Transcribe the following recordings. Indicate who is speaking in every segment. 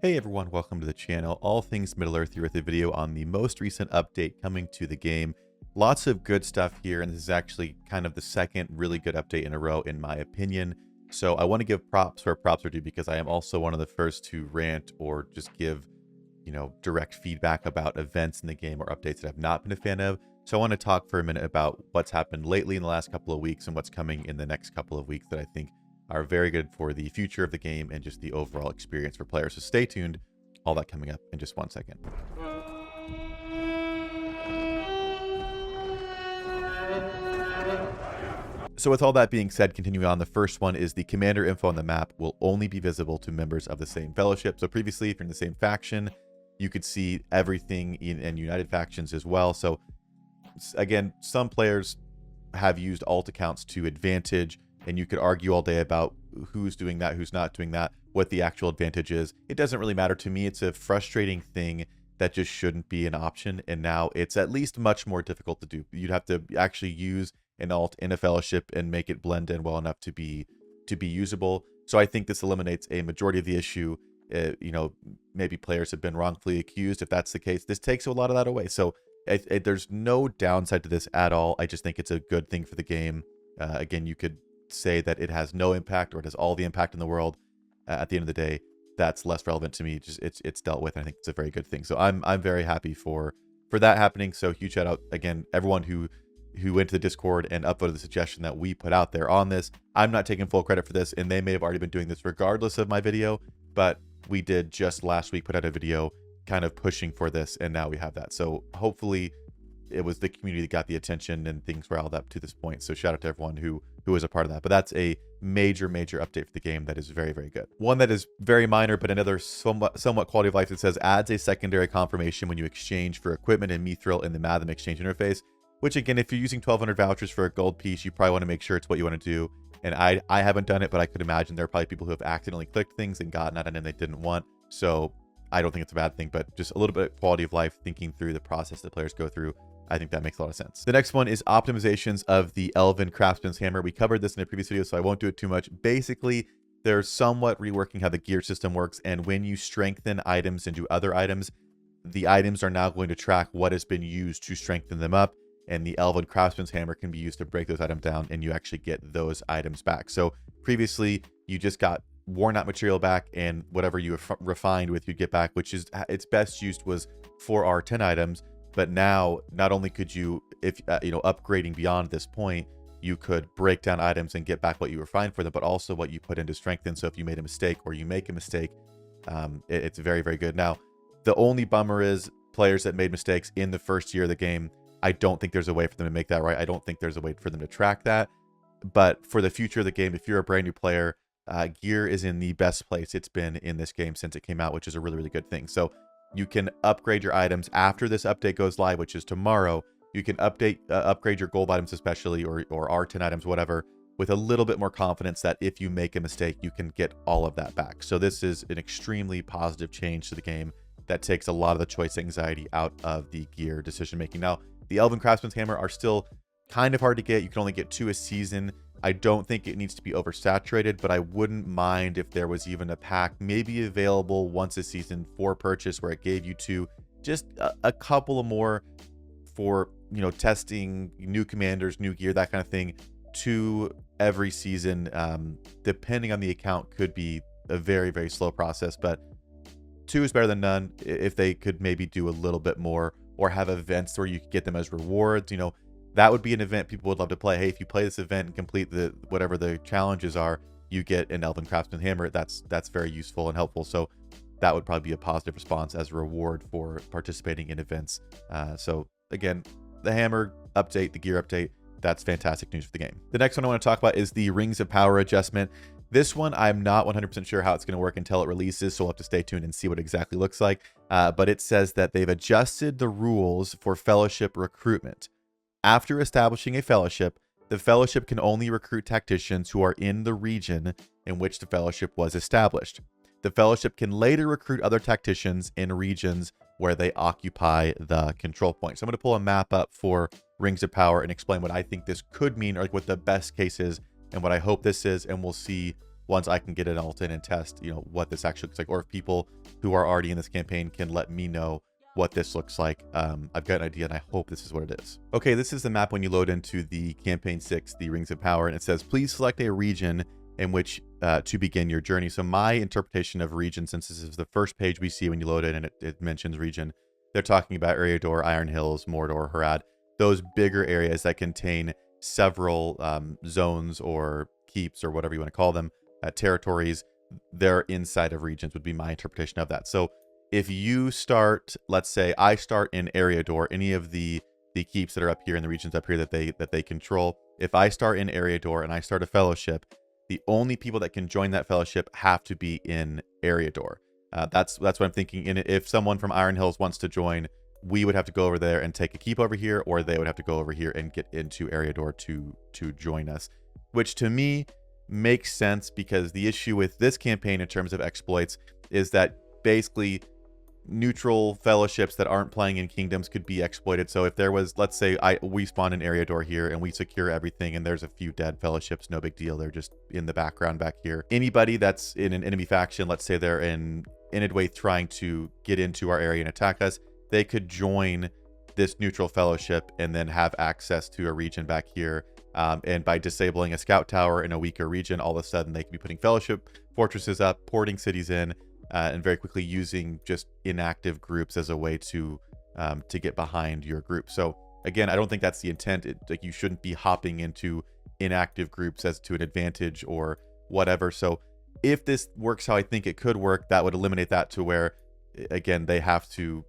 Speaker 1: Hey everyone, welcome to the channel. All things Middle-earth here with a video on the most recent update coming to the game. Lots of good stuff here, and this is actually kind of the second really good update in a row in my opinion. So I want to give props where props are due because I am also one of the first to rant or just give, direct feedback about events in the game or updates that I've not been a fan of. So I want to talk for a minute about what's happened lately in the last couple of weeks and what's coming in the next couple of weeks that I think are very good for the future of the game and just the overall experience for players. So stay tuned. All that coming up in just 1 second. So with all that being said, continuing on, the first one is the commander info on the map will only be visible to members of the same fellowship. So previously, if you're in the same faction, you could see everything in United factions as well. So again, some players have used alt accounts to advantage, and you could argue all day about who's doing that, who's not doing that, what the actual advantage is. It doesn't really matter to me. It's a frustrating thing that just shouldn't be an option, and now it's at least much more difficult to do. You'd have to actually use an alt in a fellowship and make it blend in well enough to be usable. So I think this eliminates a majority of the issue. Maybe players have been wrongfully accused. If that's the case, this takes a lot of that away. So there's no downside to this at all. I just think it's a good thing for the game. Again, you could say that it has no impact or it has all the impact in the world. At the end of the day, that's less relevant to me. Just it's dealt with, and I think it's a very good thing. So I'm very happy for that happening. So huge shout out again, everyone who went to the Discord and upvoted the suggestion that we put out there on this. I'm not taking full credit for this, and they may have already been doing this regardless of my video, but we did just last week put out a video kind of pushing for this, and now we have that. So hopefully it was the community that got the attention and things riled up to this point. So shout out to everyone who was a part of that. But that's a major update for the game that is very, very good. One that is very minor, but another somewhat quality of life. It says adds a secondary confirmation when you exchange for equipment and mithril in the Matham exchange interface, which again, if you're using 1,200 vouchers for a gold piece, you probably want to make sure it's what you want to do. And I haven't done it, but I could imagine there are probably people who have accidentally clicked things and gotten it and they didn't want. So I don't think it's a bad thing, but just a little bit of quality of life, thinking through the process that players go through. I think that makes a lot of sense. The next one is optimizations of the Elven Craftsman's Hammer. We covered this in a previous video, so I won't do it too much. Basically, they're somewhat reworking how the gear system works, and when you strengthen items into other items, the items are now going to track what has been used to strengthen them up, and the Elven Craftsman's Hammer can be used to break those items down, and you actually get those items back. So previously, you just got worn out material back, and whatever you refined with, you'd get back, which is its best used was 4R10 items. But now, not only could you, if upgrading beyond this point, you could break down items and get back what you refined for them, but also what you put into strengthen. So if you made a mistake or you make a mistake, it's very, very good. Now, the only bummer is players that made mistakes in the first year of the game, I don't think there's a way for them to make that right. I don't think there's a way for them to track that. But for the future of the game, if you're a brand new player, gear is in the best place it's been in this game since it came out, which is a really, really good thing. So you can upgrade your items after this update goes live, which is tomorrow. You can upgrade your gold items especially, or R10 items, whatever, with a little bit more confidence that if you make a mistake, you can get all of that back. So this is an extremely positive change to the game that takes a lot of the choice anxiety out of the gear decision making. Now, the Elven Craftsman's Hammer are still kind of hard to get. You can only get 2 a season. I don't think it needs to be oversaturated, but I wouldn't mind if there was even a pack maybe available once a season for purchase where it gave you 2, just a couple of more for, testing new commanders, new gear, that kind of thing, 2 every season. Depending on the account, could be a very, very slow process, but 2 is better than none. If they could maybe do a little bit more or have events where you could get them as rewards, that would be an event people would love to play. Hey, if you play this event and complete whatever the challenges are, you get an Elven Craftsman Hammer. That's very useful and helpful. So that would probably be a positive response as a reward for participating in events. So again, the hammer update, the gear update, that's fantastic news for the game. The next one I want to talk about is the Rings of Power adjustment. This one, I'm not 100% sure how it's going to work until it releases, so we'll have to stay tuned and see what it exactly looks like. But it says that they've adjusted the rules for fellowship recruitment. After establishing a fellowship, the fellowship can only recruit tacticians who are in the region in which the fellowship was established. The fellowship can later recruit other tacticians in regions where they occupy the control point. So I'm going to pull a map up for Rings of Power and explain what I think this could mean, or like what the best case is and what I hope this is, and we'll see once I can get an ult in and test, what this actually looks like, or if people who are already in this campaign can let me know what this looks like. I've got an idea, and I hope this is what it is. Okay, this is the map when you load into the campaign 6, the Rings of Power, and it says, please select a region in which to begin your journey. So my interpretation of region, since this is the first page we see when you load in and it mentions region, they're talking about Eriador, Iron Hills, Mordor, Harad, those bigger areas that contain several zones or keeps or whatever you want to call them, territories. They're inside of regions would be my interpretation of that. So if you start, let's say I start in Eriador, any of the keeps that are up here in the regions up here that they control, if I start in Eriador and I start a fellowship, the only people that can join that fellowship have to be in Eriador. That's what I'm thinking. And if someone from Iron Hills wants to join, we would have to go over there and take a keep over here, or they would have to go over here and get into Eriador to join us, which to me makes sense, because the issue with this campaign in terms of exploits is that basically neutral fellowships that aren't playing in kingdoms could be exploited. So if there was, let's say we spawn in Eriador here and we secure everything and there's a few dead fellowships, no big deal, they're just in the background back here. Anybody that's in an enemy faction, let's say they're in Inidwaith trying to get into our area and attack us, they could join this neutral fellowship and then have access to a region back here. And by disabling a scout tower in a weaker region, all of a sudden they could be putting fellowship fortresses up, porting cities in, and very quickly using just inactive groups as a way to get behind your group. So again, I don't think that's the intent. Like, you shouldn't be hopping into inactive groups as to an advantage or whatever. So if this works how I think it could work, that would eliminate that, to where, again, they have to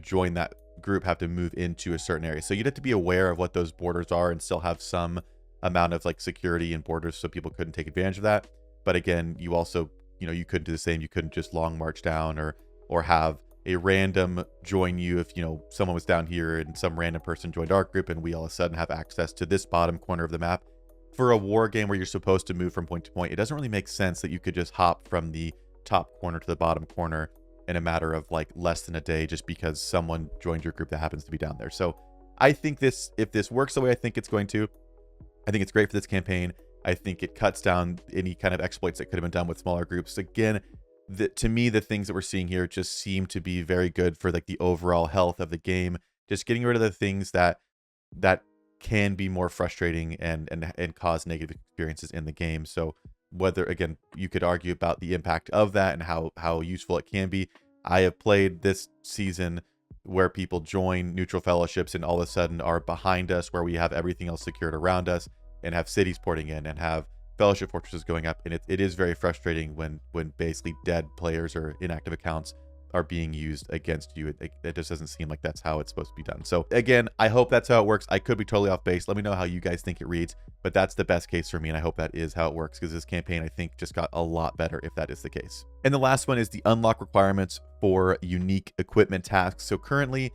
Speaker 1: join that group, have to move into a certain area. So you'd have to be aware of what those borders are and still have some amount of like security and borders so people couldn't take advantage of that. But again, you also, you couldn't do the same. You couldn't just long march down or have a random join you if, someone was down here and some random person joined our group and we all of a sudden have access to this bottom corner of the map. For a war game where you're supposed to move from point to point, it doesn't really make sense that you could just hop from the top corner to the bottom corner in a matter of like less than a day just because someone joined your group that happens to be down there. So I think if this works the way I think it's going to, I think it's great for this campaign. I think it cuts down any kind of exploits that could have been done with smaller groups. Again, to me, the things that we're seeing here just seem to be very good for like the overall health of the game. Just getting rid of the things that can be more frustrating and cause negative experiences in the game. So whether, again, you could argue about the impact of that and how useful it can be. I have played this season where people join neutral fellowships and all of a sudden are behind us, where we have everything else secured around us and have cities porting in and have fellowship fortresses going up. And it is very frustrating when basically dead players or inactive accounts are being used against you. It just doesn't seem like that's how it's supposed to be done. So again, I hope that's how it works. I could be totally off base. Let me know how you guys think it reads, but that's the best case for me. And I hope that is how it works, because this campaign, I think, just got a lot better if that is the case. And the last one is the unlock requirements for unique equipment tasks. So currently,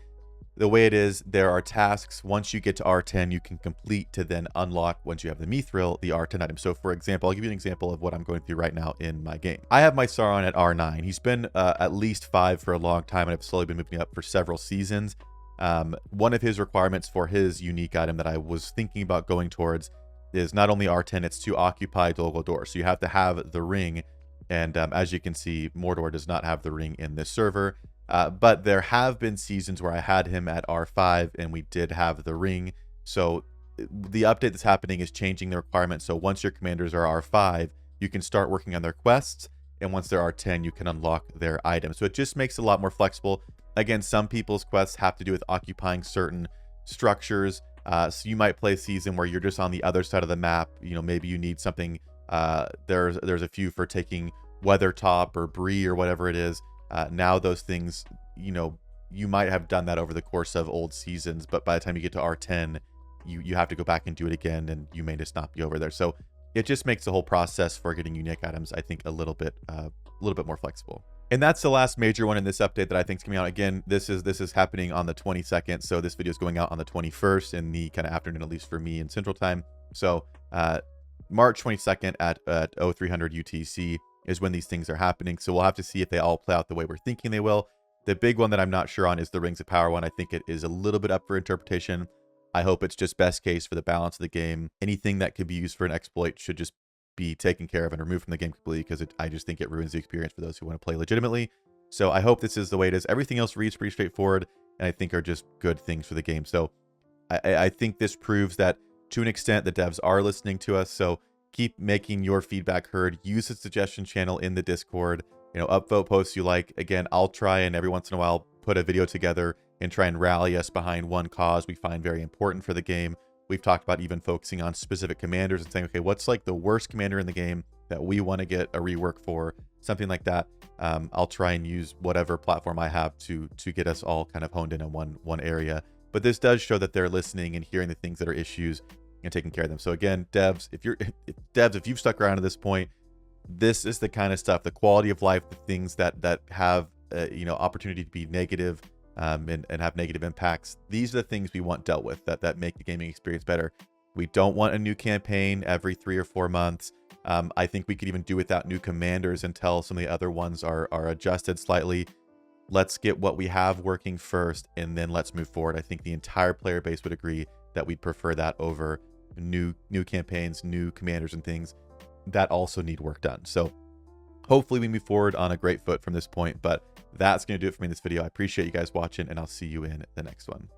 Speaker 1: the way it is, there are tasks once you get to R10 you can complete to then unlock, once you have the Mithril, the R10 item. So for example, I'll give you an example of what I'm going through right now in my game. I have my Sauron at R9. He's been at least 5 for a long time, and I've slowly been moving up for several seasons. One of his requirements for his unique item that I was thinking about going towards is not only R10, it's to occupy Dol Guldur. So you have to have the ring, and as you can see, Mordor does not have the ring in this server. But there have been seasons where I had him at R5 and we did have the ring. So the update that's happening is changing the requirement. So once your commanders are R5, you can start working on their quests. And once they're R10, you can unlock their items. So it just makes it a lot more flexible. Again, some people's quests have to do with occupying certain structures. So you might play a season where you're just on the other side of the map. Maybe you need something. There's a few for taking Weathertop or Bree or whatever it is. Now those things, you might have done that over the course of old seasons, but by the time you get to R10, you have to go back and do it again, and you may just not be over there. So it just makes the whole process for getting unique items, I think, a little bit more flexible. And that's the last major one in this update that I think is coming out. Again, this is happening on the 22nd, so this video is going out on the 21st in the kind of afternoon, at least for me in Central Time. So March 22nd at 0300 UTC is when these things are happening. So we'll have to see if they all play out the way we're thinking they will. The big one that I'm not sure on is the Rings of Power one. I think it is a little bit up for interpretation. I hope it's just best case for the balance of the game. Anything that could be used for an exploit should just be taken care of and removed from the game completely, because I just think it ruins the experience for those who want to play legitimately. So I hope this is the way it is. Everything else reads pretty straightforward, and I think are just good things for the game. So I think this proves that to an extent the devs are listening to us. So keep making your feedback heard. Use the suggestion channel in the Discord. You know, upvote posts you like. Again, I'll try and every once in a while put a video together and try and rally us behind one cause we find very important for the game. We've talked about even focusing on specific commanders and saying, okay, what's like the worst commander in the game that we want to get a rework for, something like that. I'll try and use whatever platform I have to get us all kind of honed in on one area. But this does show that they're listening and hearing the things that are issues and taking care of them. So again, devs, if you've stuck around to this point, this is the kind of stuff, the quality of life, the things that have you know, opportunity to be negative and have negative impacts. These are the things we want dealt with that make the gaming experience better. We don't want a new campaign every 3 or 4 months. I think we could even do without new commanders until some of the other ones are adjusted slightly. Let's get what we have working first, and then let's move forward. I think the entire player base would agree that we'd prefer that over new campaigns, new commanders and things that also need work done. So hopefully we move forward on a great foot from this point, but that's going to do it for me in this video. I appreciate you guys watching, and I'll see you in the next one.